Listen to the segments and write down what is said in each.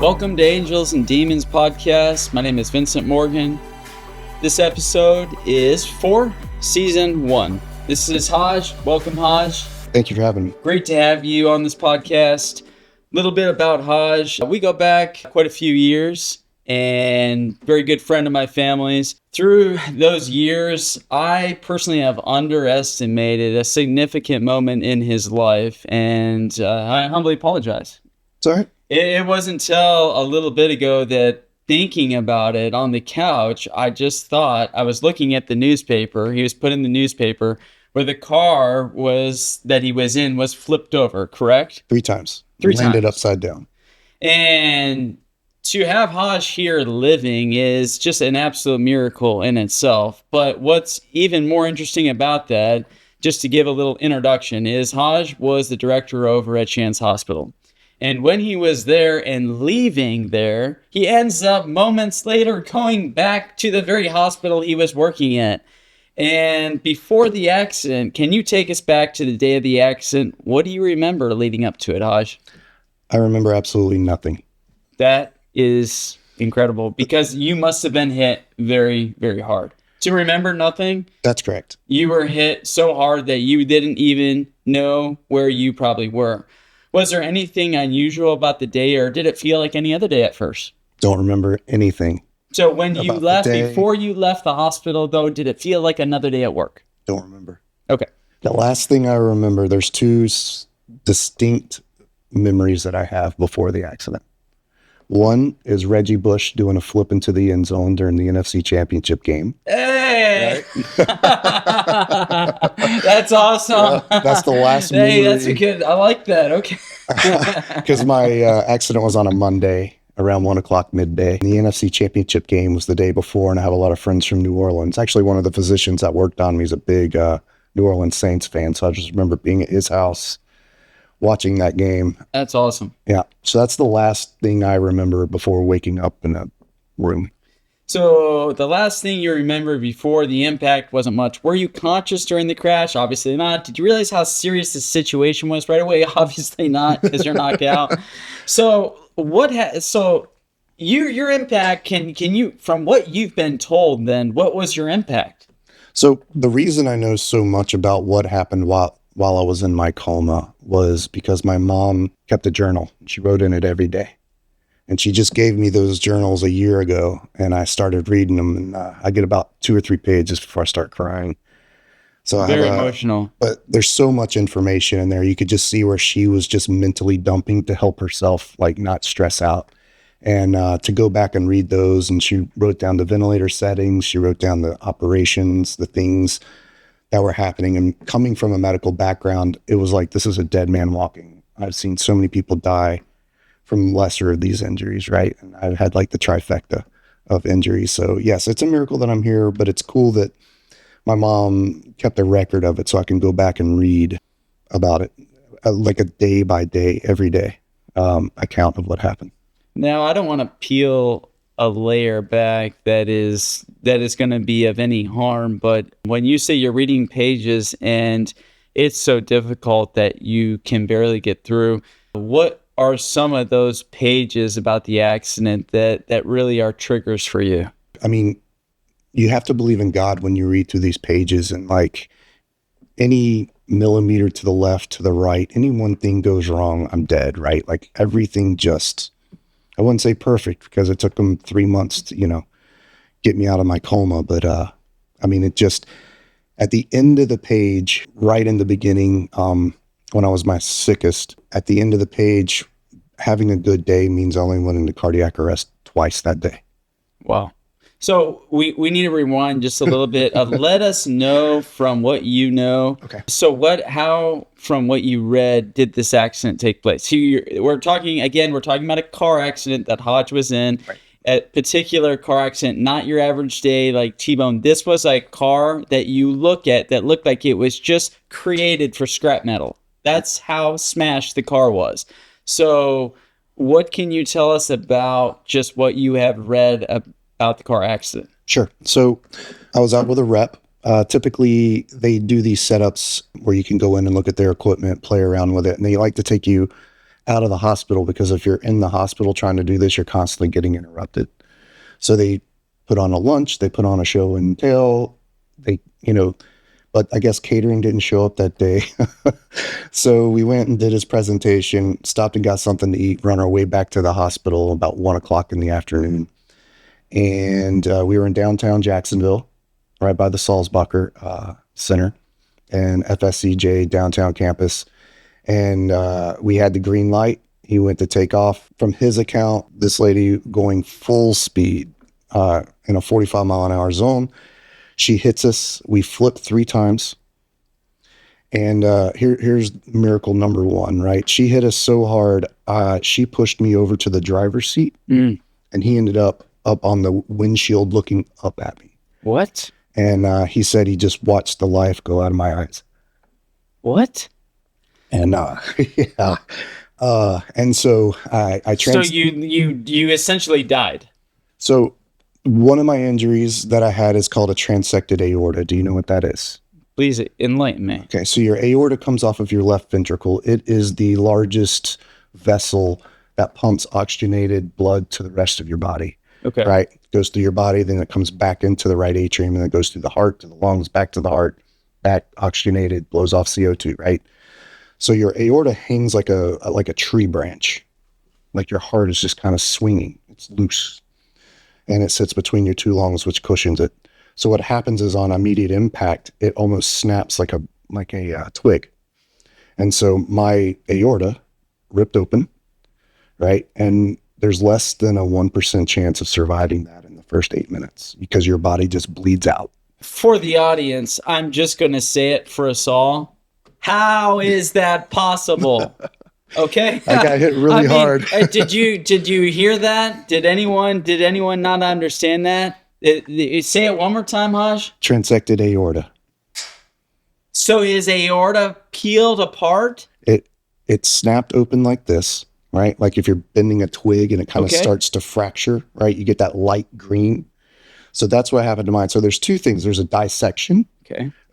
Welcome to Angels and Demons podcast. My name is Vincent Morgan. This episode is for season 1. This is Hodge. Welcome, Hodge. Thank you for having me. Great to have you on this podcast. A little bit about Hodge. We go back quite a few years and very good friend of my family's. Through those years, I personally have underestimated a significant moment in his life, and I humbly apologize. It's all right. It wasn't until a little bit ago that thinking about it on the couch, I just thought, I was looking at the newspaper. He was put in the newspaper where the car that he was in was flipped over, correct? 3 times. times. Landed upside down. And to have Hodge here living is just an absolute miracle in itself. But what's even more interesting about that, just to give a little introduction, is Hodge was the director over at Shands Hospital. And when he was there and leaving there, he ends up moments later going back to the very hospital he was working at. And before the accident, can you take us back to the day of the accident? What do you remember leading up to it, Hodge? I remember absolutely nothing. That is incredible because you must have been hit very, very hard. To remember nothing? That's correct. You were hit so hard that you didn't even know where you probably were. Was there anything unusual about the day, or did it feel like any other day at first? Don't remember anything. So when you left, before you left the hospital, though, did it feel like another day at work? Don't remember. Okay. The last thing I remember, there's 2 distinct memories that I have before the accident. One is Reggie Bush doing a flip into the end zone during the NFC Championship game. Hey! Right? That's awesome. Yeah, that's the last memory. Hey, that's a good, I like that. Okay. Because my accident was on a Monday around 1 o'clock midday. The NFC Championship game was the day before, and I have a lot of friends from New Orleans. Actually, one of the physicians that worked on me is a big New Orleans Saints fan, so I just remember being at his house watching that game. That's awesome. Yeah. So that's the last thing I remember before waking up in a room. So the last thing you remember before the impact wasn't much. Were you conscious during the crash? Obviously not. Did you realize how serious the situation was right away? Obviously not, because you're knocked out. So your impact, can you, from what you've been told then, what was your impact? So the reason I know so much about what happened while I was in my coma was because my mom kept a journal. She wrote in it every day. And she just gave me those journals a year ago, and I started reading them, and I get about 2 or 3 pages before I start crying. So very emotional. But there's so much information in there. You could just see where she was just mentally dumping to help herself, like, not stress out. And to go back and read those, and she wrote down the ventilator settings, she wrote down the operations, the things that were happening. And coming from a medical background, it was like, this is a dead man walking. I've seen so many people die from lesser of these injuries, right? And I've had like the trifecta of injuries. So yes, it's a miracle that I'm here, but it's cool that my mom kept a record of it so I can go back and read about it, like a day by day, every day account of what happened. Now, I don't want to peel a layer back that is going to be of any harm, but when you say you're reading pages and it's so difficult that you can barely get through, what are some of those pages about the accident that really are triggers for you? I mean, you have to believe in God when you read through these pages, and like any millimeter to the left, to the right, any one thing goes wrong, I'm dead, right? Like everything just, I wouldn't say perfect because it took them 3 months to, get me out of my coma. But I mean, it just, at the end of the page, right in the beginning, when I was my sickest, at the end of the page, having a good day means I only went into cardiac arrest twice that day. Wow. So we need to rewind just a little bit of let us know from what you know. Okay. So how from what you read did this accident take place? We're talking about a car accident that Hodge was in. Right. A particular car accident, not your average day like T-Bone. This was a car that you look at that looked like it was just created for scrap metal. That's how smashed the car was. So what can you tell us about just what you have read about the car accident? Sure. So I was out with a rep. Typically, they do these setups where you can go in and look at their equipment, play around with it, and they like to take you out of the hospital, because if you're in the hospital trying to do this, you're constantly getting interrupted. So they put on a lunch, they put on a show and tell, but I guess catering didn't show up that day. So we went and did his presentation, stopped and got something to eat, run our way back to the hospital about 1 o'clock in the afternoon. And we were in downtown Jacksonville, right by the Salzbacher Center and FSCJ downtown campus. And we had the green light. He went to take off. From his account, this lady going full speed in a 45-mile-an-hour zone. She hits us. We flip 3 times. And here's miracle number 1, right? She hit us so hard, she pushed me over to the driver's seat, and he ended up on the windshield looking up at me. What? And he said he just watched the life go out of my eyes. What? And yeah. And so so you essentially died. So one of my injuries that I had is called a transected aorta. Do you know what that is? Please enlighten me. Okay, so your aorta comes off of your left ventricle. It is the largest vessel that pumps oxygenated blood to the rest of your body. Okay. Right? It goes through your body, then it comes back into the right atrium, and then it goes through the heart to the lungs, back to the heart, back oxygenated, blows off CO2, right? So your aorta hangs like a tree branch. Like your heart is just kind of swinging. It's loose. And it sits between your 2 lungs, which cushions it. So what happens is on immediate impact, it almost snaps like a twig. And so my aorta ripped open, right? And there's less than a 1% chance of surviving that in the first 8 minutes because your body just bleeds out. For the audience, I'm just going to say it for us all. How is that possible? Okay. I got hit really hard. Did you hear that? Did anyone not understand that? Say it one more time, Hodge. Transected aorta. So his aorta peeled apart? It snapped open like this, right? Like if you're bending a twig and it kind of starts to fracture, right? You get that light green. So that's what happened to mine. So there's 2 things. There's a dissection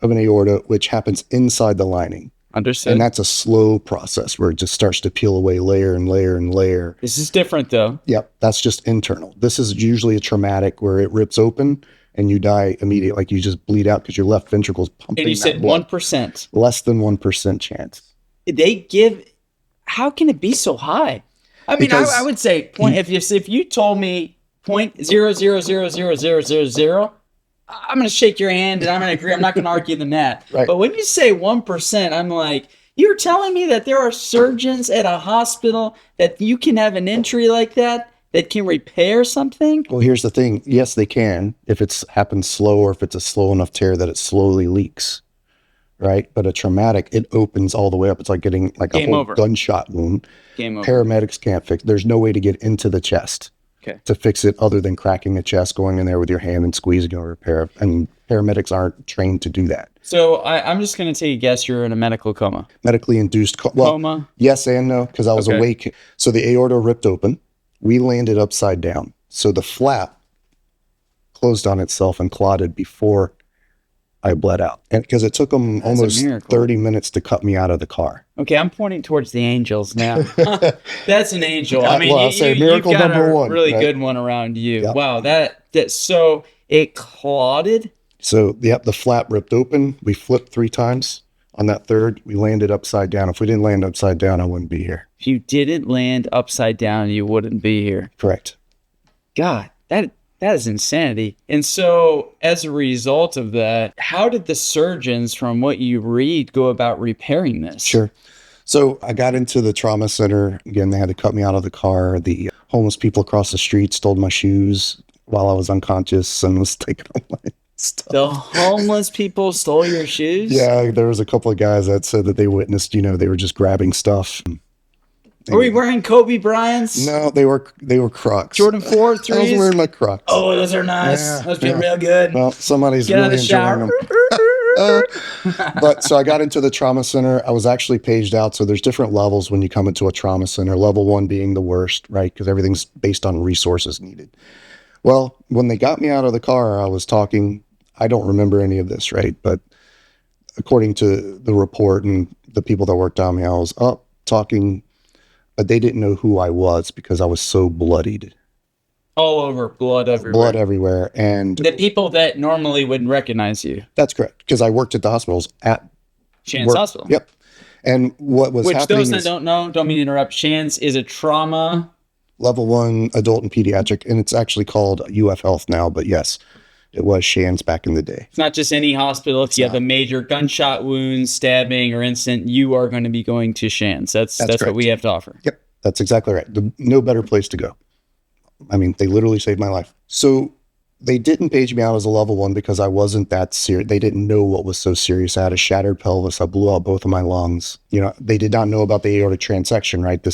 of an aorta, which happens inside the lining. Understood. And that's a slow process where it just starts to peel away layer and layer and layer. This is different though. Yep. That's just internal. This is usually a traumatic where it rips open and you die immediately. Like you just bleed out because your left ventricle is pumping. And you said blood. 1%. Less than 1% chance. How can it be so high? I mean, I would say if you told me 0.0000000, I'm going to shake your hand and I'm going to agree. I'm not going to argue the net. Right. But when you say 1%, I'm like, you're telling me that there are surgeons at a hospital that you can have an injury like that can repair something? Well, here's the thing. Yes, they can if it's happened slow or if it's a slow enough tear that it slowly leaks. Right. But a traumatic, it opens all the way up. It's like getting like a whole gunshot wound. Game over. Paramedics can't fix. There's no way to get into the chest. To fix it other than cracking the chest, going in there with your hand and squeezing or repair. And paramedics aren't trained to do that. So I'm just going to take a guess you're in a medical coma. Medically induced coma? Yes and no, because I was awake. So the aorta ripped open. We landed upside down. So the flap closed on itself and clotted before I bled out. And because it took them almost 30 minutes to cut me out of the car. Okay, I'm pointing towards the angels now. That's an angel. I mean, well, miracle you've got number a 1, really good one around you. Yep. Wow, that so it clotted? So, the flap ripped open. We flipped 3 times. On that third, we landed upside down. If we didn't land upside down, I wouldn't be here. If you didn't land upside down, you wouldn't be here. Correct. God, that is insanity. And so as a result of that, how did the surgeons, from what you read, go about repairing this? Sure. So I got into the trauma center. Again, they had to cut me out of the car. The homeless people across the street stole my shoes while I was unconscious and was taking all my stuff. The homeless people stole your shoes? Yeah, there was a couple of guys that said that they witnessed, they were just grabbing stuff. Were you wearing Kobe Bryant's? No, they were Crocs. Jordan 4 3s? I was wearing my Crocs. Oh, those are nice. Yeah, those feel real good. Well, somebody's Get out really of the shower. enjoying them. But so I got into the trauma center. I was actually paged out. So there's different levels when you come into a trauma center. Level 1 being the worst, right? Because everything's based on resources needed. Well, when they got me out of the car, I was talking. I don't remember any of this, right? But according to the report and the people that worked on me, I was up talking but they didn't know who I was because I was so bloodied. All over, blood everywhere. Blood everywhere. And the people that normally wouldn't recognize you. That's correct. Because I worked at the hospitals at Shands Hospital. Yep. And what was happening those that don't know, don't mean to interrupt, Shands is a trauma. Level 1 adult and pediatric, and it's actually called UF Health now, but yes, it was Shands back in the day. It's not just any hospital. If you have a major gunshot wound, stabbing, or incident, you are going to be going to Shands. That's what we have to offer. Yep, that's exactly right. No better place to go. I mean, they literally saved my life. So they didn't page me out as a level 1 because I wasn't that serious. They didn't know what was so serious. I had a shattered pelvis. I blew out both of my lungs. You know, they did not know about the aortic transection, right?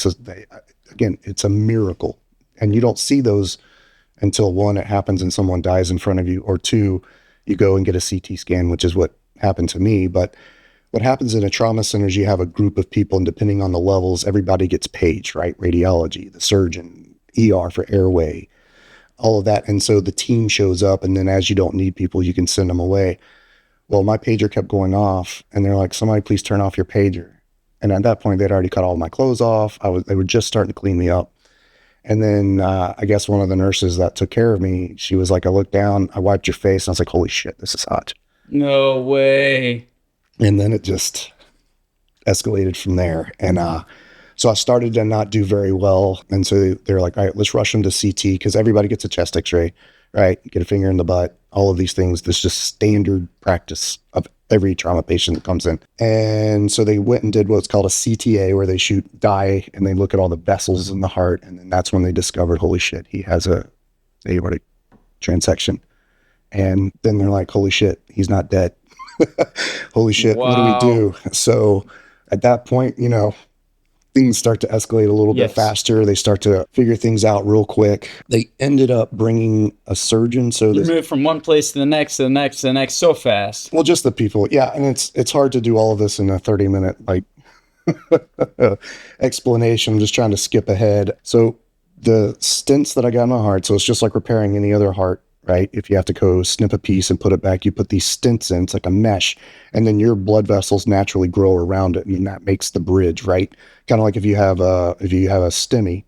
Again, it's a miracle. And you don't see those until 1, it happens and someone dies in front of you, or 2, you go and get a CT scan, which is what happened to me. But what happens in a trauma center is you have a group of people, and depending on the levels, everybody gets paged, right? Radiology, the surgeon, ER for airway, all of that. And so the team shows up, and then as you don't need people, you can send them away. Well, my pager kept going off, and they're like, somebody please turn off your pager. And at that point, they'd already cut all my clothes off. They were just starting to clean me up. And then I guess one of the nurses that took care of me, she was like, I looked down, I wiped your face, and I was like, holy shit, this is Hodge. No way. And then it just escalated from there. And so I started to not do very well. And so they're like, all right, let's rush him to CT, because everybody gets a chest x-ray, right? Get a finger in the butt, all of these things. This is just standard practice of every trauma patient that comes in. And so they went and did what's called a CTA, where they shoot dye and they look at all the vessels in the heart. And then that's when they discovered, holy shit, he has a aortic transection. And then they're like, holy shit, he's not dead. Holy shit, wow. What do we do? So at that point, you know, things start to escalate a little bit faster. They start to figure things out real quick. They ended up bringing a surgeon. So you move from one place to the next, to the next, to the next so fast. Well, just the people. Yeah. And it's hard to do all of this in a 30-minute, like, explanation. I'm just trying to skip ahead. So the stents that I got in my heart, so it's just like repairing any other heart, right? If you have to go snip a piece and put it back, you put these stents in, it's like a mesh, and then your blood vessels naturally grow around it, and that makes the bridge, right? Kind of like if you have a STEMI,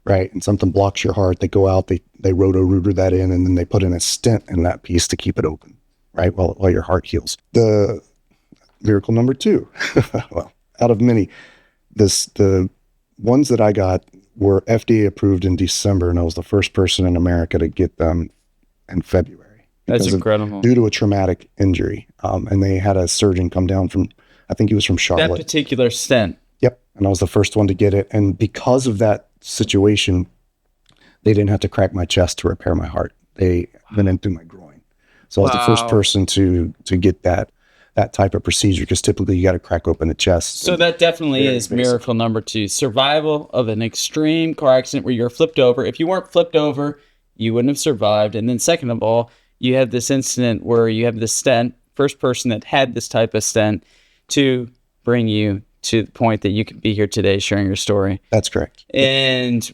right, and something blocks your heart, they go out, they roto-rooter that in, and then they put in a stent in that piece to keep it open, right, while your heart heals. The miracle number 2, well, out of many, the ones that I got were FDA approved in December, and I was the first person in America to get them in February. That's incredible. Due to a traumatic injury. And they had a surgeon come down from, I think he was from Charlotte. That particular stent. Yep. And I was the first one to get it. And because of that situation, they didn't have to crack my chest to repair my heart. They went in through my groin. So I was the first person to get that type of procedure, because typically you got to crack open a chest. So that definitely is miracle number 2. Survival of an extreme car accident where you're flipped over. If you weren't flipped over, you wouldn't have survived. And then second of all, you have this incident where you have this stent, first person that had this type of stent, to bring you to the point that you could be here today sharing your story. That's correct. And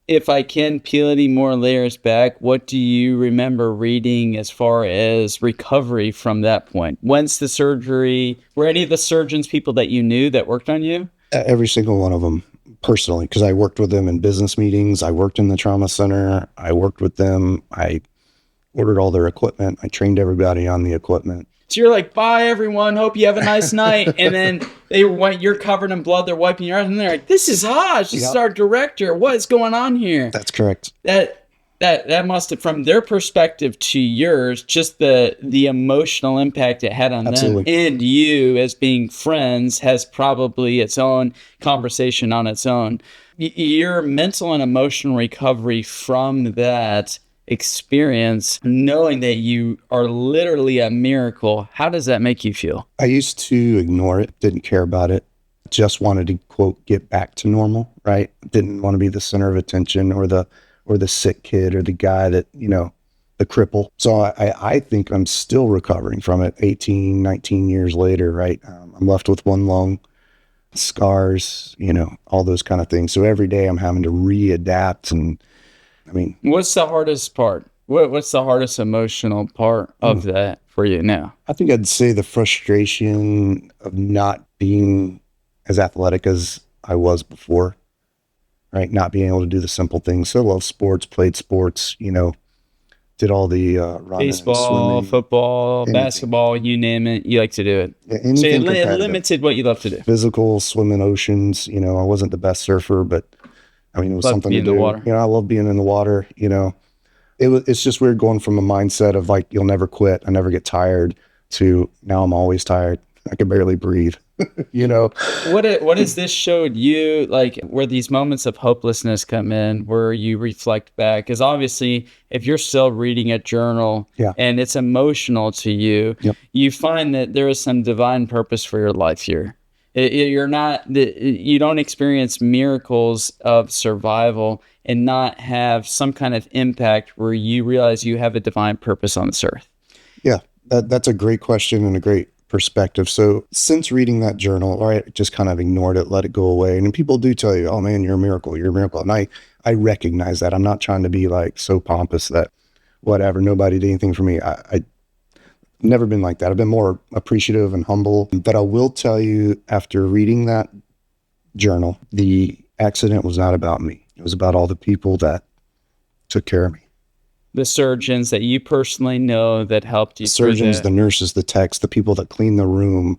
if I can peel any more layers back, what do you remember reading as far as recovery from that point? When's the surgery? Were any of the surgeons people that you knew that worked on you? Every single one of them, personally, because I worked with them in business meetings. I worked in the trauma center. I worked with them. I ordered all their equipment. I trained everybody on the equipment. So you're like, bye, everyone. Hope you have a nice night. And then you're covered in blood. They're wiping your eyes. And they're like, this is Hodge. This is our director. What is going on here? That's correct. That must have, from their perspective to yours, just the emotional impact it had on them and you as being friends has probably its own conversation on its own. Your mental and emotional recovery from that experience, knowing that you are literally a miracle, how does that make you feel? I used to ignore it, didn't care about it, just wanted to, quote, get back to normal, right? Didn't want to be the center of attention or the sick kid or the guy that, the cripple. So I think I'm still recovering from it 18, 19 years later, right? I'm left with one lung, scars, all those kind of things. So every day I'm having to readapt. And what's the hardest part? What's the hardest emotional part of that for you now? I think I'd say the frustration of not being as athletic as I was before. right? Not being able to do the simple things. So love sports, played sports, did all the running and Baseball, swimming, football, anything, basketball, you name it, you like to do it. So anything it competitive. limited what you love to do. Physical, swimming oceans. I wasn't the best surfer, but I mean, it was Love something being to in the do. water. I love being in the water. It's just weird going from a mindset of like, you'll never quit, I never get tired, to now I'm always tired. I can barely breathe, What has this showed you, like where these moments of hopelessness come in, where you reflect back? Because obviously, if you're still reading a journal Yeah. and it's emotional to you, Yep. you find that there is some divine purpose for your life here. You don't experience miracles of survival and not have some kind of impact where you realize you have a divine purpose on this earth. Yeah, that's a great question and a great perspective. So since reading that journal, I just kind of ignored it, let it go away. And people do tell you, oh man, you're a miracle, you're a miracle. And I recognize that. I'm not trying to be like so pompous that whatever, nobody did anything for me. I never been like that. I've been more appreciative and humble. But I will tell you, after reading that journal, the accident was not about me. It was about all the people that took care of me. The surgeons that you personally know that helped you. The surgeons, the nurses, the techs, the people that clean the room,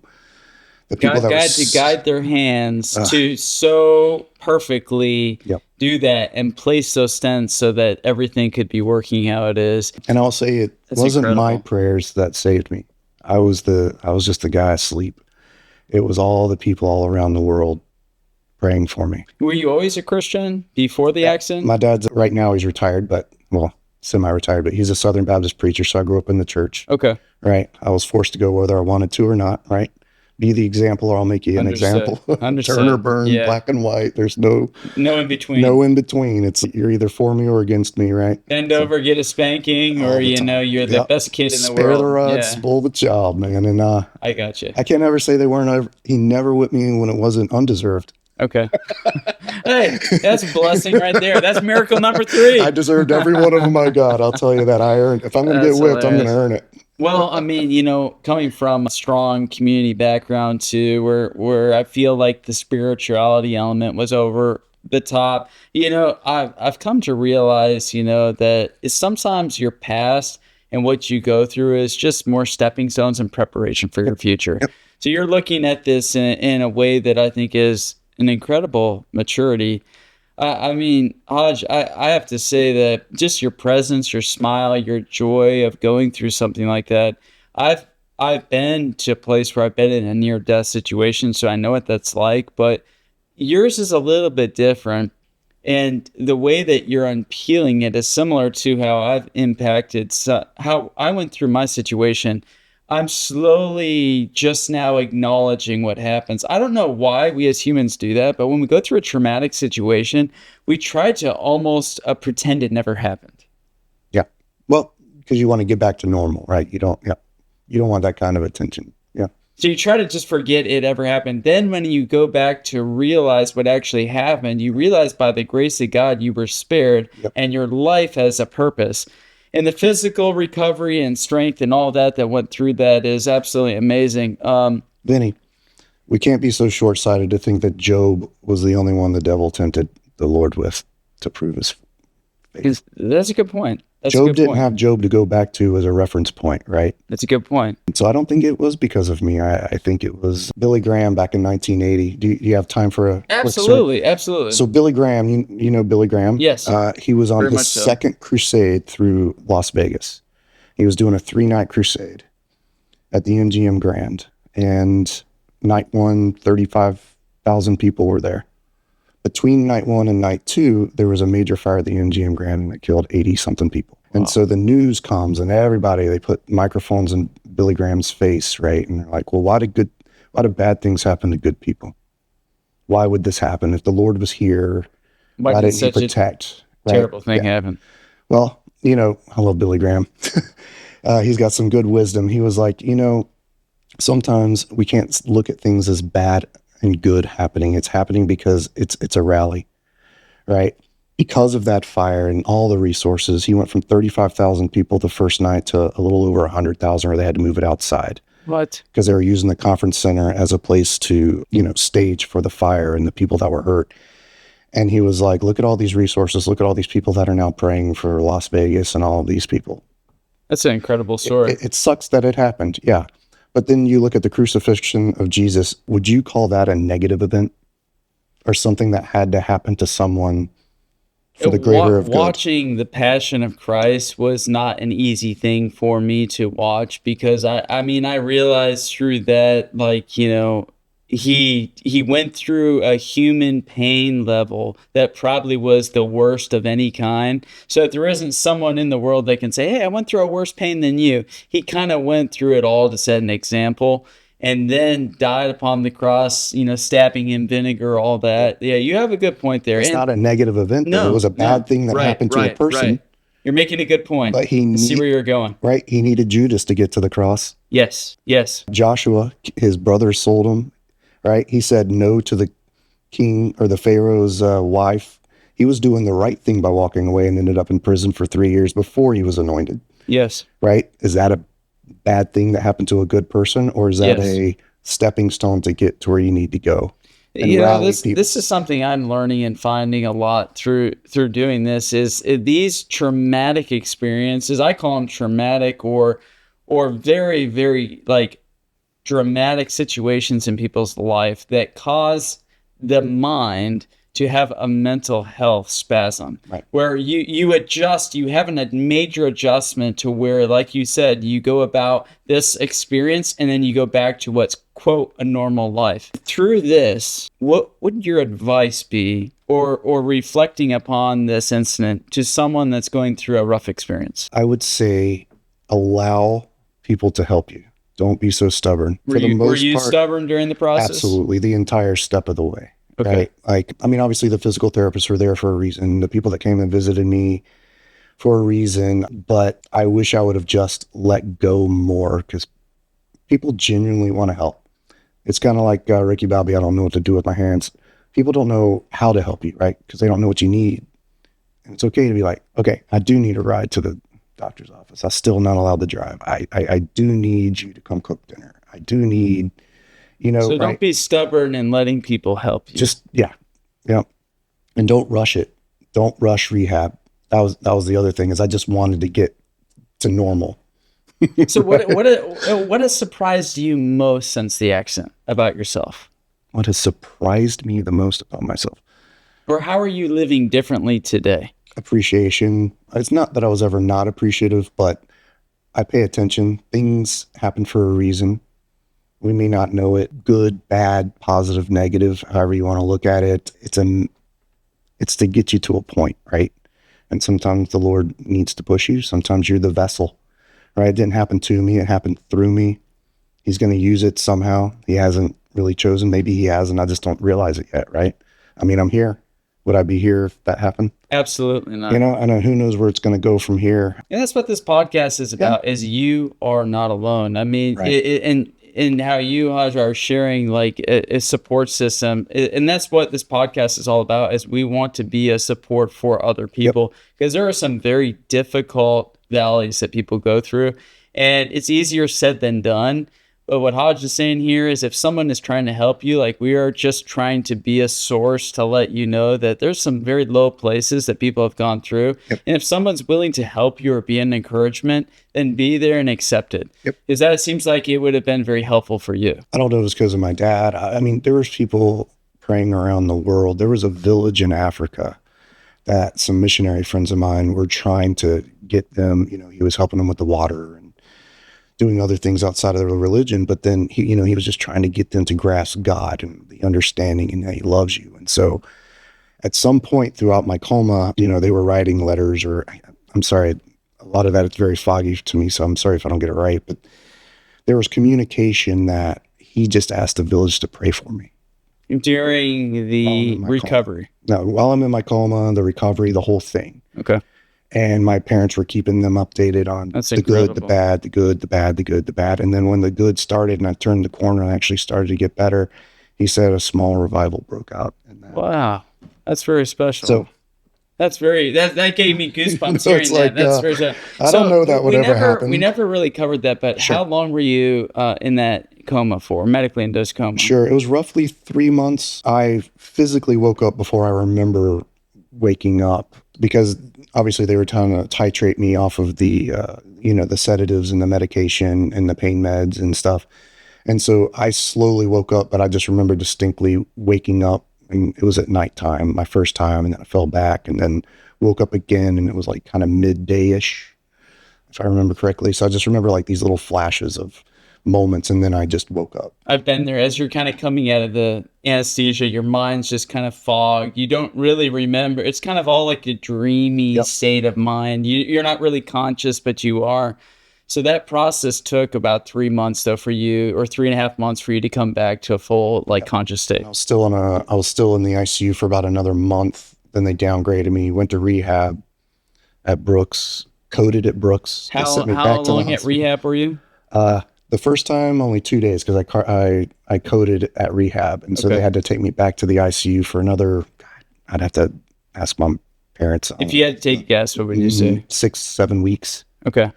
the people God to guide their hands to so perfectly do that and place those stents so that everything could be working how it is. And I'll say it wasn't my prayers that saved me. I was just the guy asleep. It was all the people all around the world praying for me. Were you always a Christian before the accident? My dad's right now, he's retired, but semi-retired, but he's a Southern Baptist preacher. So I grew up in the church. Okay. Right. I was forced to go whether I wanted to or not. Right. Be the example or I'll make you an example. Turn or burn, black and white. There's no in between. No in between. It's you're either for me or against me, right? Bend over, get a spanking, or you're the best kid in the world. Spare the rod, spoil the child, man. And I got you. I can't ever say they weren't. He never whipped me when it wasn't undeserved. Okay. Hey, that's a blessing right there. That's miracle number 3. I deserved every one of them I got. I'll tell you that. I earned. If I'm going to get whipped, I'm going to earn it. Well, I mean, coming from a strong community background too, where I feel like the spirituality element was over the top, I've come to realize, that it's sometimes your past and what you go through is just more stepping stones in preparation for your future. Yep. So you're looking at this in a way that I think is an incredible maturity. I mean, Hodge, I have to say that just your presence, your smile, your joy of going through something like that. I've been to a place where I've been in a near-death situation, so I know what that's like, but yours is a little bit different. And the way that you're unpeeling it is similar to how I've impacted, how I went through my situation. I'm slowly just now acknowledging what happens. I don't know why we as humans do that, but when we go through a traumatic situation, we try to almost pretend it never happened. Yeah. Well, because you want to get back to normal, right? You don't want that kind of attention. Yeah. So you try to just forget it ever happened. Then when you go back to realize what actually happened, you realize by the grace of God, you were spared and your life has a purpose. And the physical recovery and strength and all that went through that is absolutely amazing. Vinny, we can't be so short-sighted to think that Job was the only one the devil tempted the Lord with to prove his faith. That's a good point. Job didn't have Job to go back to as a reference point, right? That's a good point. So I don't think it was because of me. I think it was Billy Graham back in 1980. Do you have time for a Absolutely, absolutely. So Billy Graham, you know Billy Graham? Yes. He was on his second crusade through Las Vegas. He was doing a 3-night crusade at the MGM Grand. And night 1, 35,000 people were there. Between night 1 and night 2, there was a major fire at the MGM Grand and it killed 80-something people. Wow. And so the news comes and everybody, they put microphones in Billy Graham's face, right? And they're like, well, why did bad things happen to good people? Why would this happen? If the Lord was here, why didn't he protect? Terrible thing happen. Well, I love Billy Graham. He's got some good wisdom. He was like, sometimes we can't look at things as bad and good happening. It's happening because it's a rally, right? Because of that fire and all the resources, he went from 35,000 people the first night to a little over 100,000, where they had to move it outside. What? Because they were using the conference center as a place to, stage for the fire and the people that were hurt. And he was like, look at all these resources. Look at all these people that are now praying for Las Vegas and all of these people. That's an incredible story. It sucks that it happened. Yeah. But then you look at the crucifixion of Jesus. Would you call that a negative event or something that had to happen to someone for the greater of good? Watching the Passion of Christ was not an easy thing for me to watch, because I mean, I realized through that, like, you know, he went through a human pain level that probably was the worst of any kind. So if there isn't someone in the world that can say, hey, I went through a worse pain than you, he kind of went through it all to set an example, and then died upon the cross, you know, stabbing in vinegar, all that. Yeah, you have a good point there. It's not a negative event. No, it was a bad thing that happened to a person. Right. You're making a good point. But I see where you're going. Right. He needed Judas to get to the cross. Yes. Joshua, his brother sold him. Right. He said no to the king or the Pharaoh's wife. He was doing the right thing by walking away and ended up in prison for 3 years before he was anointed. Yes. Right. Is that a bad thing that happened to a good person, or is that a stepping stone to get to where you need to go? You know, this is something I'm learning and finding a lot through doing this, is these traumatic experiences. I call them traumatic or very, very like dramatic situations in people's life that cause the mind to have a mental health spasm, right, where you adjust, you have a major adjustment to where, like you said, you go about this experience and then you go back to what's, quote, a normal life. Through this, what would your advice be, or reflecting upon this incident, to someone that's going through a rough experience? I would say allow people to help you. Don't be so stubborn. Were you stubborn during the process? Absolutely. The entire step of the way. Okay. Right? Like, I mean, obviously the physical therapists were there for a reason. The people that came and visited me for a reason, but I wish I would have just let go more, because people genuinely want to help. It's kind of like Ricky Bobby, I don't know what to do with my hands. People don't know how to help you, right? Because they don't know what you need. And it's okay to be like, okay, I do need a ride to the doctor's office. I'm still not allowed to drive. I do need you to come cook dinner. I do need, you know. So don't be stubborn in letting people help you. Just, yeah. And don't rush it. Don't rush rehab. That was the other thing, is I just wanted to get to normal. So what has surprised you most since the accident about yourself? What has surprised me the most about myself? Or how are you living differently today? Appreciation. It's not that I was ever not appreciative, but I pay attention. Things happen for a reason. We may not know it. Good, bad, positive, negative, however you want to look at it. It's to get you to a point, right? And sometimes the Lord needs to push you. Sometimes you're the vessel, right? It didn't happen to me. It happened through me. He's going to use it somehow. He hasn't really chosen. Maybe he has, and I just don't realize it yet, right? I mean, I'm here. Would I be here if that happened? Absolutely not. You know, and who knows where it's going to go from here. And that's what this podcast is about, is you are not alone. I mean, right. And how you, Hodge, are sharing like a support system. And that's what this podcast is all about, is we want to be a support for other people, because there are some very difficult valleys that people go through, and it's easier said than done. But what Hodge is saying here is, if someone is trying to help you, like, we are just trying to be a source to let you know that there's some very low places that people have gone through. Yep. And if someone's willing to help you or be an encouragement, then be there and accept it. Yep. Because that, it seems like it would have been very helpful for you. I don't know if it was because of my dad. I mean, there was people praying around the world. There was a village in Africa that some missionary friends of mine were trying to get them, you know, he was helping them with the water and doing other things outside of their religion, but then he was just trying to get them to grasp God and the understanding and that he loves you. And so at some point throughout my coma, you know, they were writing letters, or I'm sorry, a lot of that, it's very foggy to me, so I'm sorry if I don't get it right, but there was communication that he just asked the village to pray for me. During the recovery? No, while I'm in my coma, the recovery, the whole thing. Okay. And my parents were keeping them updated on the good, the bad, the good, the bad, the good, the bad. And then when the good started and I turned the corner and actually started to get better, he said a small revival broke out. Wow. That's very special. So that's very, that gave me goosebumps hearing it's like, that. That's very special. I don't know that would ever happen. We never really covered that, but Sure. How long were you in that coma for, medically induced coma? Sure. It was roughly 3 months. I physically woke up before I remember waking up because obviously they were trying to titrate me off of the, the sedatives and the medication and the pain meds and stuff. And so I slowly woke up, but I just remember distinctly waking up, and it was at nighttime, my first time, and then I fell back and then woke up again, and it was like kind of midday-ish, if I remember correctly. So I just remember like these little flashes of moments, and then I just woke up. I've been there. As you're kind of coming out of the anesthesia, your mind's just kind of fogged. You don't really remember. It's kind of all like a dreamy state of mind. You're not really conscious, but you are. So that process took about 3 months though for you, or 3.5 months for you to come back to a full conscious state. I was still in the ICU for about another month. Then they downgraded me, went to rehab at Brooks, coded at Brooks. How long at rehab were you? The first time, only 2 days, because I coded at rehab. And so they had to take me back to the ICU for another, I'd have to ask my parents. If you had to take a guess, what would you say? 6-7 weeks. Okay.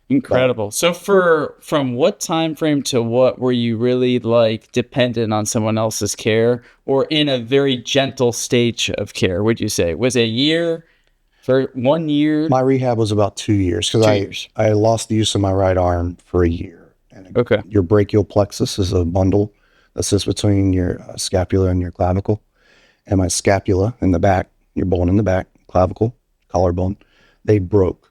Incredible. So from what time frame to what were you really dependent on someone else's care, or in a very gentle stage of care, would you say? Was it a year? For 1 year? My rehab was about 2 years because I lost the use of my right arm for a year. And your brachial plexus is a bundle that sits between your scapula and your clavicle. And my scapula in the back, your bone in the back, clavicle, collarbone, they broke.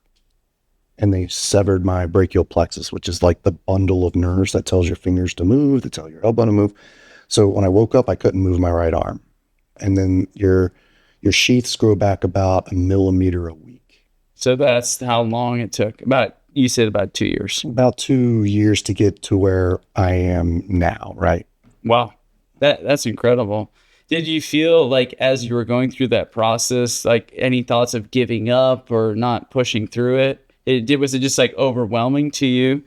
And they severed my brachial plexus, which is like the bundle of nerves that tells your fingers to move, that tell your elbow to move. So when I woke up, I couldn't move my right arm. And then your sheaths grow back about 1 millimeter a week. So that's how long it took. You said about 2 years. About 2 years to get to where I am now, right? Wow. That's incredible. Did you feel like as you were going through that process, like any thoughts of giving up or not pushing through it? Was it just overwhelming to you?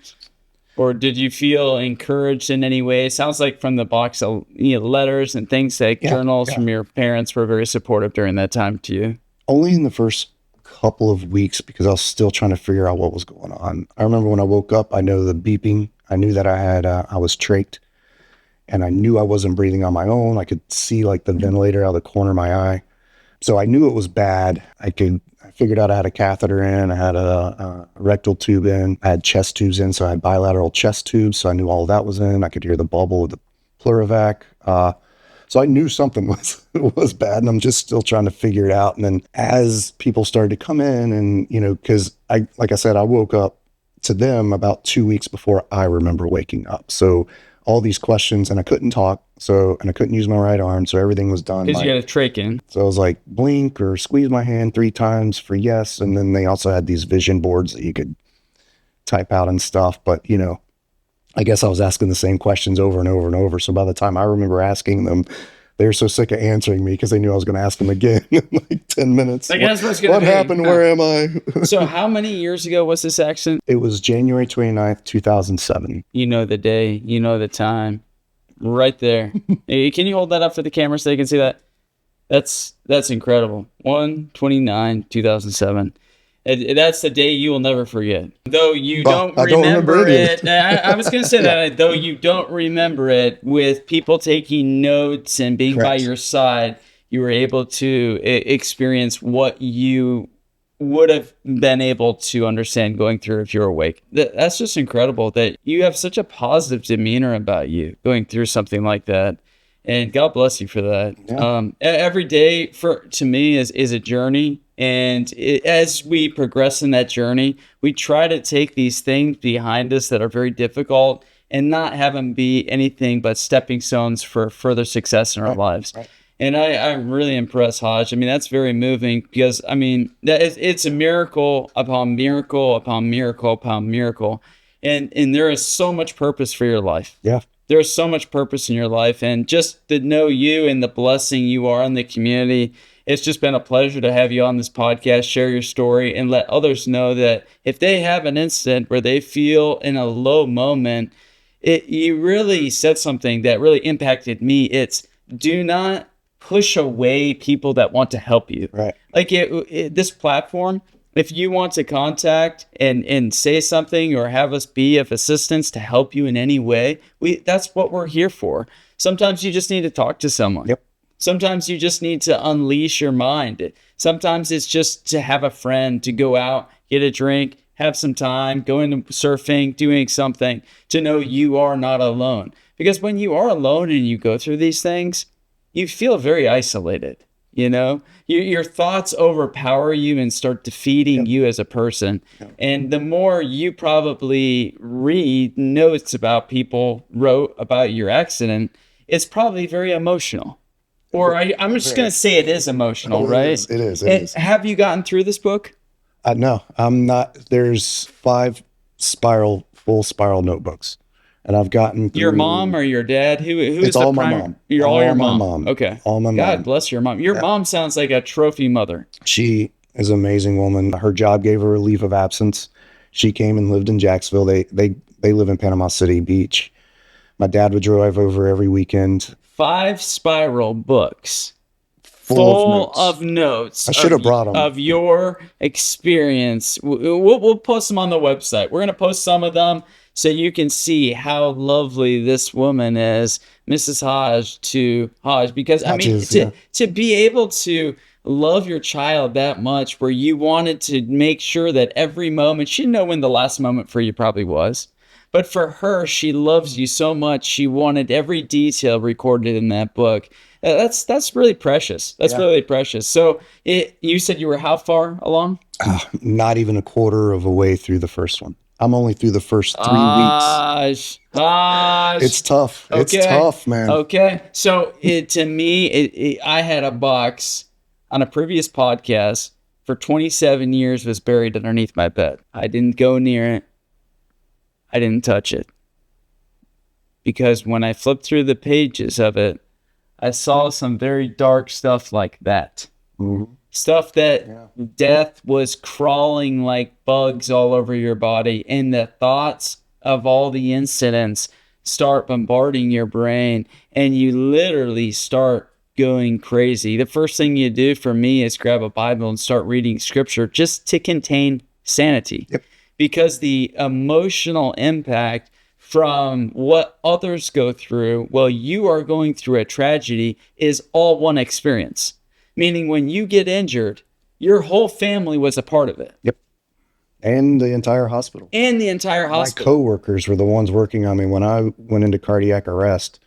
Or did you feel encouraged in any way? It sounds like from the box of letters and things journals from your parents were very supportive during that time to you. Only in the first couple of weeks, because I was still trying to figure out what was going on. I remember when I woke up, I know the beeping. I knew that I was trached, and I knew I wasn't breathing on my own. I could see the ventilator out of the corner of my eye. So I knew it was bad. I figured out I had a catheter in, I had a rectal tube in, I had chest tubes in, so I had bilateral chest tubes, so I knew all of that was in. I could hear the bubble of the pleurovac. So I knew something was bad, and I'm just still trying to figure it out. And then as people started to come in, and, because like I said, I woke up to them about 2 weeks before I remember waking up. So all these questions, and I couldn't talk, and I couldn't use my right arm, so everything was done. Because you had a trach in. So I was like, blink or squeeze my hand 3 times for yes, and then they also had these vision boards that you could type out and stuff. But, I guess I was asking the same questions over and over and over. So by the time I remember asking them, they were so sick of answering me because they knew I was going to ask them again in 10 minutes. What happened? Where am I? So how many years ago was this accident? It was January 29th, 2007. You know the day, you know the time. Right there. Hey, can you hold that up for the camera so they can see that? That's incredible. 1/29/2007. That's the day you will never forget. Though you don't remember it. I was going to say that. Though you don't remember it, with people taking notes and being by your side, you were able to experience what you would have been able to understand going through if you're awake. That's just incredible that you have such a positive demeanor about you going through something like that. And God bless you for that. Yeah. Every day to me is a journey. And as we progress in that journey, we try to take these things behind us that are very difficult and not have them be anything but stepping stones for further success in our lives. Right. And I'm really impressed, Hodge. I mean, that's very moving because, it's a miracle upon miracle upon miracle upon miracle. And there is so much purpose for your life. Yeah. There's so much purpose in your life. And just to know you and the blessing you are in the community, it's just been a pleasure to have you on this podcast, share your story, and let others know that if they have an incident where they feel in a low moment, you really said something that really impacted me. It's do not push away people that want to help you. Right. This platform, If you want to contact and say something or have us be of assistance to help you in any way, that's what we're here for. Sometimes you just need to talk to someone. Yep. Sometimes you just need to unleash your mind. Sometimes it's just to have a friend, to go out, get a drink, have some time, go into surfing, doing something, to know you are not alone. Because when you are alone and you go through these things, you feel very isolated. You know, your thoughts overpower you and start defeating you as a person. And the more you probably read notes about people wrote about your accident, it's probably very emotional. Or I'm just going to say it is emotional, right? It is. Have you gotten through this book? No, I'm not. There's 5 full spiral notebooks. And I've gotten through. Your mom or your dad? Who is It's all my mom. You're all your mom. My mom. Okay. All my mom. God bless your mom. Your mom sounds like a trophy mother. She is an amazing woman. Her job gave her a leave of absence. She came and lived in Jacksonville. They live in Panama City Beach. My dad would drive over every weekend. 5 spiral books. Full of notes. I should have brought them. Of your experience. We'll post them on the website. We're going to post some of them so you can see how lovely this woman is, Mrs. Hodge. Because, to be able to love your child that much where you wanted to make sure that every moment, she didn't know when the last moment for you probably was. But for her, she loves you so much. She wanted every detail recorded in that book. That's really precious. That's really precious. So you said you were how far along? Not even a quarter of a way through the first one. I'm only through the first 3 weeks. It's tough. Okay. It's tough, man. Okay. So to me, I had a box on a previous podcast for 27 years was buried underneath my bed. I didn't go near it. I didn't touch it. Because when I flipped through the pages of it, I saw some very dark stuff like that. Mm-hmm. Stuff that death was crawling like bugs all over your body. And the thoughts of all the incidents start bombarding your brain. And you literally start going crazy. The first thing you do for me is grab a Bible and start reading scripture just to contain sanity. Yep. Because the emotional impact from what others go through while you are going through a tragedy is all one experience. Meaning when you get injured, your whole family was a part of it. Yep. And the entire hospital. My coworkers were the ones working on me when I went into cardiac arrest,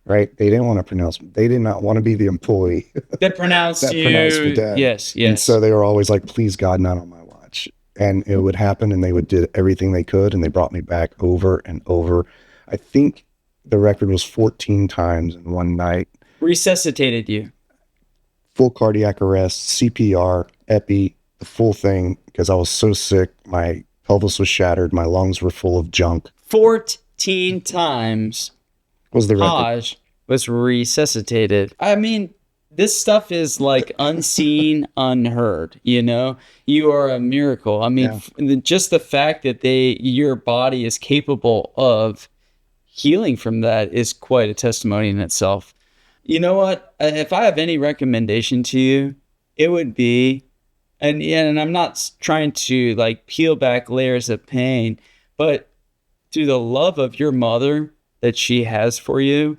right? They didn't want to pronounce, they did not want to be the employee that pronounced that pronounced me dead. Yes. And so they were always like, please God, not on my watch. And it would happen and they would do everything they could. And they brought me back over and over. I think the record was 14 times in one night. Resuscitated you. Full cardiac arrest, CPR, epi, the full thing, because I was so sick. My pelvis was shattered. My lungs were full of junk. 14 times Was the record. Hodge was resuscitated. I mean, this stuff is like unseen, unheard, you know? You are a miracle. I mean, just the fact that your body is capable of healing from that is quite a testimony in itself. You know what? If I have any recommendation to you, it would be, and I'm not trying to like peel back layers of pain, but through the love of your mother that she has for you,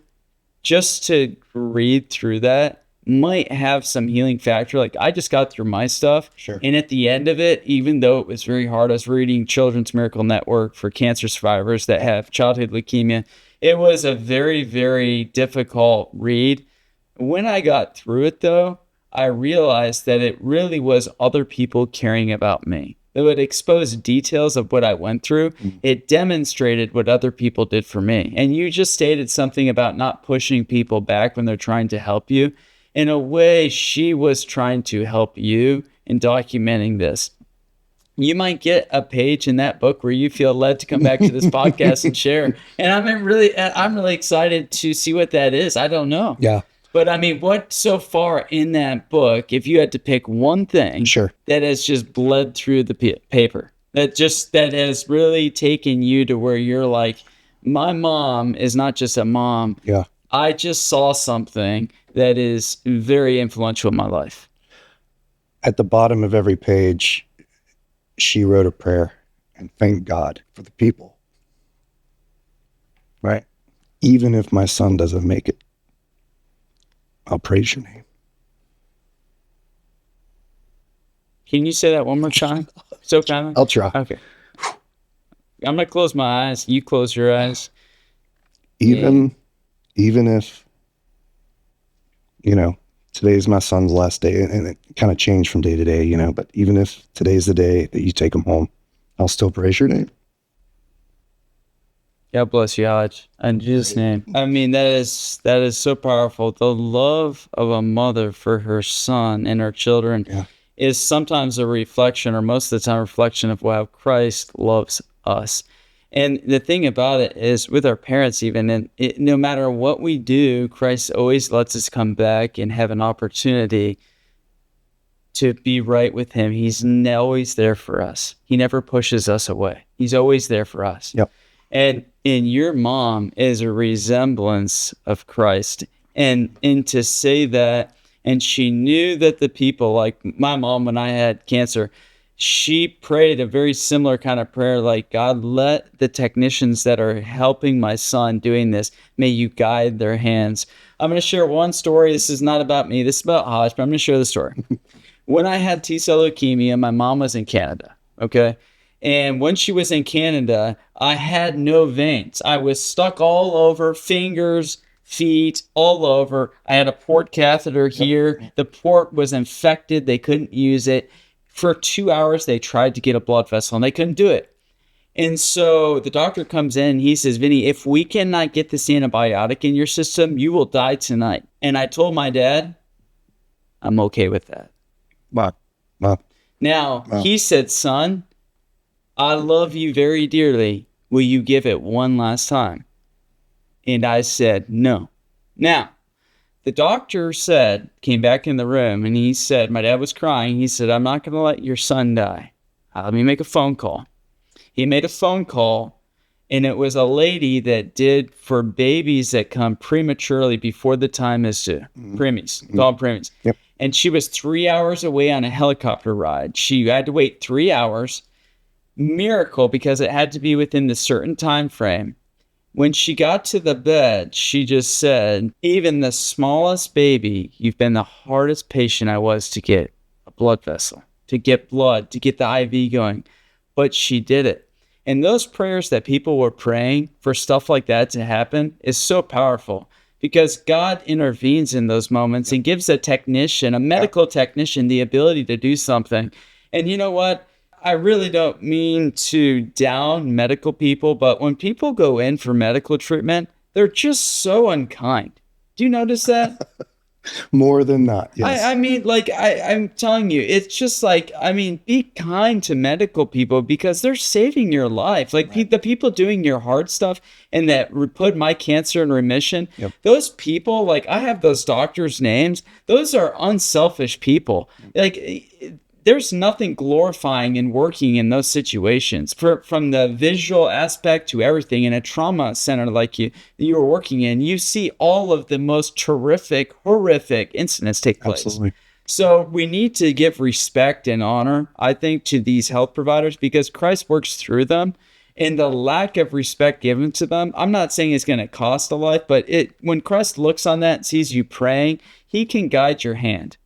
just to read through that might have some healing factor. Like I just got through my stuff. Sure. And at the end of it, even though it was very hard, I was reading Children's Miracle Network for cancer survivors that have childhood leukemia. It was a very, very difficult read. When I got through it, though, I realized that it really was other people caring about me. It would expose details of what I went through. It demonstrated what other people did for me. And you just stated something about not pushing people back when they're trying to help you. In a way, she was trying to help you in documenting this. You might get a page in that book where you feel led to come back to this podcast and share. And I'm really excited to see what that is. I don't know. Yeah. But I mean, what so far in that book, if you had to pick one thing that has just bled through the paper, that has really taken you to where you're like, my mom is not just a mom. Yeah. I just saw something that is very influential in my life. At the bottom of every page, she wrote a prayer and thanked God for the people. Right? Even if my son doesn't make it, I'll praise your name. Can you say that one more time? So kind of. I'll try. Okay. I'm gonna close my eyes. You close your eyes. Even if, today's my son's last day, and it kind of changed from day to day, but even if today's the day that you take him home, I'll still praise your name. God bless you, Hodge. In Jesus' name. I mean, that is so powerful. The love of a mother for her son and her children is sometimes a reflection, or most of the time, a reflection of how Christ loves us. And the thing about it is, with our parents even, and no matter what we do, Christ always lets us come back and have an opportunity to be right with him. He's always there for us. He never pushes us away. He's always there for us. Yep. And your mom is a resemblance of Christ. And to say that, and she knew that the people, like my mom when I had cancer, she prayed a very similar kind of prayer, like, God, let the technicians that are helping my son doing this, may you guide their hands. I'm going to share one story. This is not about me. This is about Hodge, but I'm going to share the story. When I had T-cell leukemia, my mom was in Canada, okay? And when she was in Canada, I had no veins. I was stuck all over, fingers, feet, all over. I had a port catheter here. The port was infected. They couldn't use it. For 2 hours, they tried to get a blood vessel, and they couldn't do it. And so the doctor comes in, and he says, Vinny, if we cannot get this antibiotic in your system, you will die tonight. And I told my dad, I'm okay with that. Wow. Now, he said, son, I love you very dearly. Will you give it one last time? And I said, no. Now, the doctor came back in the room, and he said, my dad was crying. He said, I'm not going to let your son die. Let me make a phone call. He made a phone call, and it was a lady that did for babies that come prematurely before the time is due. Preemies, called preemies. Yep. And she was 3 hours away on a helicopter ride. She had to wait 3 hours. Miracle, because it had to be within the certain time frame. When she got to the bed, she just said, even the smallest baby, you've been the hardest patient I was to get a blood vessel, to get blood, to get the IV going. But she did it. And those prayers that people were praying for stuff like that to happen is so powerful, because God intervenes in those moments and gives a technician, a medical technician, the ability to do something. And you know what? I really don't mean to down medical people, but when people go in for medical treatment, they're just so unkind. Do you notice that? More than not, yes. I mean, like, I'm telling you, it's just like, I mean, be kind to medical people because they're saving your life. Like, the people doing your hard stuff and that put my cancer in remission, those people, like, I have those doctors' names. Those are unselfish people. Like, there's nothing glorifying in working in those situations, from the visual aspect to everything. In a trauma center like you were working in, you see all of the most horrific incidents take place. Absolutely. So we need to give respect and honor, I think, to these health providers, because Christ works through them. And the lack of respect given to them, I'm not saying it's going to cost a life, but when Christ looks on that and sees you praying, he can guide your hand.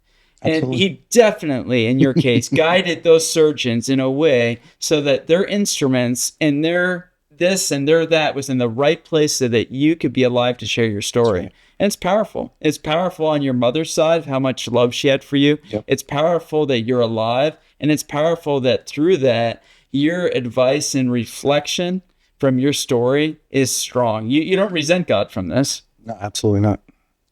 Absolutely. And he definitely, in your case, guided those surgeons in a way so that their instruments and their this and their that was in the right place so that you could be alive to share your story. Right. And it's powerful. It's powerful on your mother's side, how much love she had for you. Yep. It's powerful that you're alive. And it's powerful that through that, your advice and reflection from your story is strong. You don't resent God from this. No, absolutely not.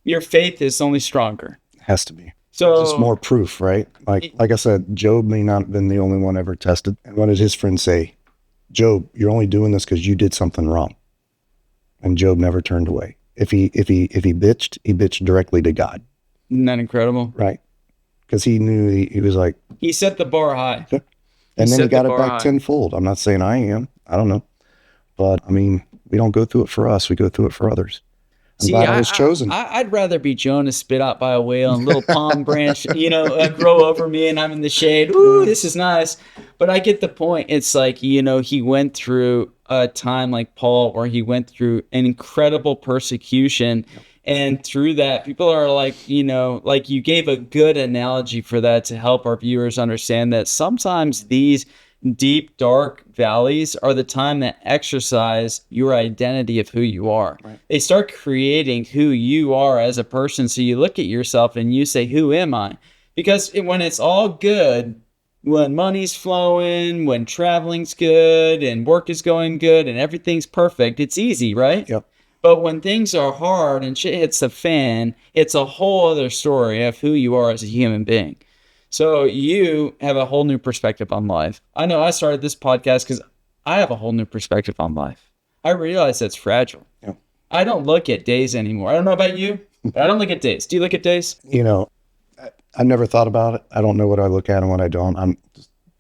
Your faith is only stronger. It has to be. So just more proof, right? Like I said, Job may not have been the only one ever tested. And what did his friend say? Job, you're only doing this because you did something wrong. And Job never turned away. If he bitched, he bitched directly to God. Isn't that incredible? Right. Because he knew he was like, he set the bar high. And then he got it back tenfold. I'm not saying I am. I don't know. But I mean, we don't go through it for us. We go through it for others. I'm glad I was chosen. I'd rather be Jonah spit out by a whale and a little palm branch, grow over me and I'm in the shade. Ooh, this is nice. But I get the point. It's like, he went through a time like Paul where he went through an incredible persecution. And through that, people are like, like you gave a good analogy for that to help our viewers understand that sometimes these deep, dark valleys are the time that exercise your identity of who you are. Right. They start creating who you are as a person. So you look at yourself and you say, who am I? Because when it's all good, when money's flowing, when traveling's good and work is going good and everything's perfect, it's easy, right? Yep. But when things are hard and shit hits the fan, it's a whole other story of who you are as a human being. So you have a whole new perspective on life. I know I started this podcast because I have a whole new perspective on life. I realize that's fragile. Yeah. I don't look at days anymore. I don't know about you, but I don't look at days. Do you look at days? I've never thought about it. I don't know what I look at and what I don't. I'm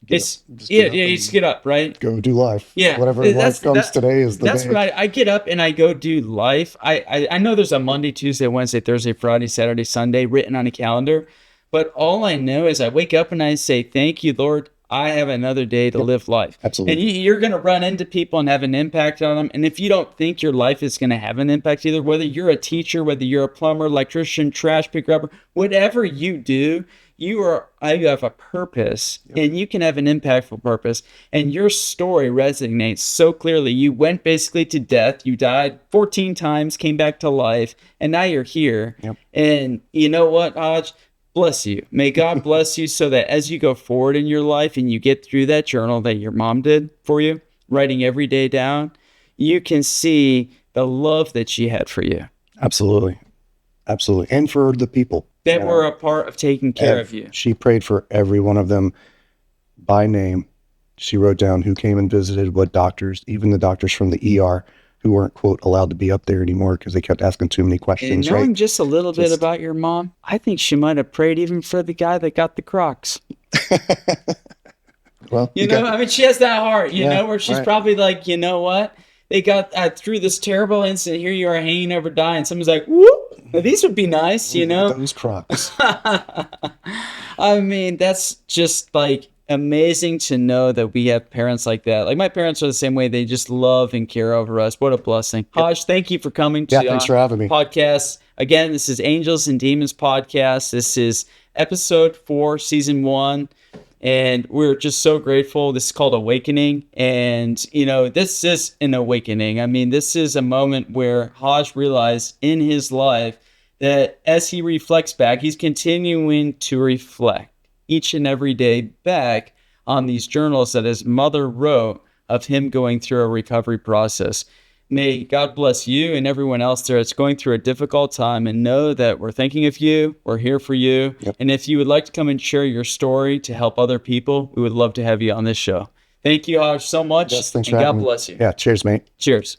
just you just get up, right? Go do life. Yeah. Whatever life comes today is the day. That's right. I get up and I go do life. I know there's a Monday, Tuesday, Wednesday, Thursday, Friday, Saturday, Sunday written on a calendar. But all I know is I wake up and I say, thank you, Lord. I have another day to live life. Absolutely. And you're going to run into people and have an impact on them. And if you don't think your life is going to have an impact either, whether you're a teacher, whether you're a plumber, electrician, trash pick rubber, whatever you do, you have a purpose. Yep. And you can have an impactful purpose. And your story resonates so clearly. You went basically to death. You died 14 times, came back to life, and now you're here. Yep. And you know what, Hodge? Bless you. May God bless you so that as you go forward in your life and you get through that journal that your mom did for you, writing every day down, you can see the love that she had for you. Absolutely. Absolutely. And for the people that were a part of taking care of you. She prayed for every one of them by name. She wrote down who came and visited, what doctors, even the doctors from the ER who weren't, quote, allowed to be up there anymore because they kept asking too many questions. And knowing just a little bit about your mom, I think she might have prayed even for the guy that got the Crocs. Well, she has that heart, where she's probably like, you know what? They got through this terrible incident. Here you are hanging over dying. Someone's like, whoop, these would be nice, Those Crocs. I mean, that's just like amazing to know that we have parents like that. Like my parents are the same way. They just love and care over us. What a blessing. Hodge, thank you for coming to thanks for having me. Podcast. Again, this is Angels and Demons podcast. This is episode 4, season 1. And we're just so grateful. This is called Awakening. And, this is an awakening. I mean, this is a moment where Hodge realized in his life that as he reflects back, he's continuing to reflect each and every day back on these journals that his mother wrote of him going through a recovery process. May God bless you and everyone else there that's going through a difficult time, and know that we're thinking of you. We're here for you. Yep. And if you would like to come and share your story to help other people, we would love to have you on this show. Thank you, Hodge, so much. Yes, thanks and for God having me. Bless you. Yeah, cheers, mate. Cheers.